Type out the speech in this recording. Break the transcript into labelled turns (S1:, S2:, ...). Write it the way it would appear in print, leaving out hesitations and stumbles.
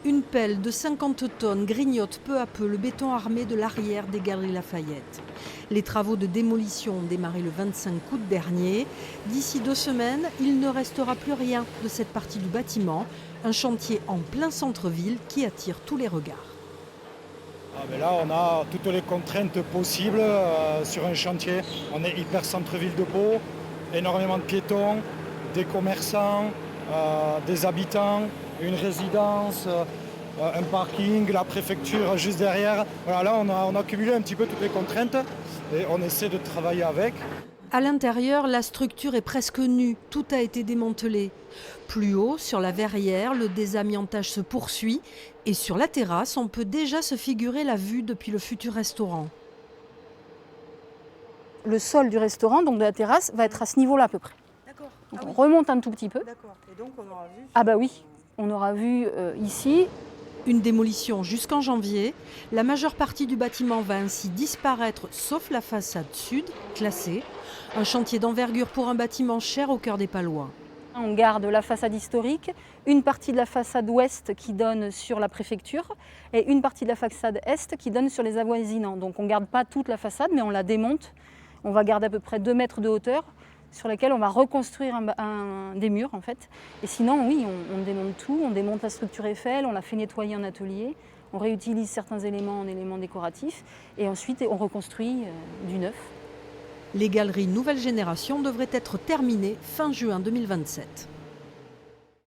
S1: Une pelle de 50 tonnes grignote peu à peu le béton armé de l'arrière des Galeries Lafayette. Les travaux de démolition ont démarré le 25 août dernier. D'ici 2 semaines, il ne restera plus rien de cette partie du bâtiment. Un chantier en plein centre-ville qui attire tous les regards.
S2: Là, on a toutes les contraintes possibles sur un chantier. On est hyper centre-ville de Pau, énormément de piétons, des commerçants, des habitants, une résidence, un parking, la préfecture juste derrière. Voilà, là, on a cumulé un petit peu toutes les contraintes et on essaie de travailler avec.
S1: À l'intérieur, la structure est presque nue. Tout a été démantelé. Plus haut, sur la verrière, le désamiantage se poursuit. Et sur la terrasse, on peut déjà se figurer la vue depuis le futur restaurant.
S3: Le sol du restaurant, donc de la terrasse, va être à ce niveau-là à peu près.
S1: D'accord.
S3: Donc on remonte un tout petit peu.
S1: D'accord. Et donc on aura vu.
S3: Ah bah oui, on aura vu ici.
S1: Une démolition jusqu'en janvier. La majeure partie du bâtiment va ainsi disparaître, sauf la façade sud, classée. Un chantier d'envergure pour un bâtiment cher au cœur des Palois.
S3: On garde la façade historique, une partie de la façade ouest qui donne sur la préfecture et une partie de la façade est qui donne sur les avoisinants. Donc on ne garde pas toute la façade, mais on la démonte. On va garder à peu près 2 mètres de hauteur sur laquelle on va reconstruire des murs en fait. Et sinon, oui, on démonte tout, on démonte la structure Eiffel, on la fait nettoyer en atelier, on réutilise certains éléments en éléments décoratifs et ensuite on reconstruit du neuf.
S1: Les galeries nouvelle génération devraient être terminées fin juin 2027.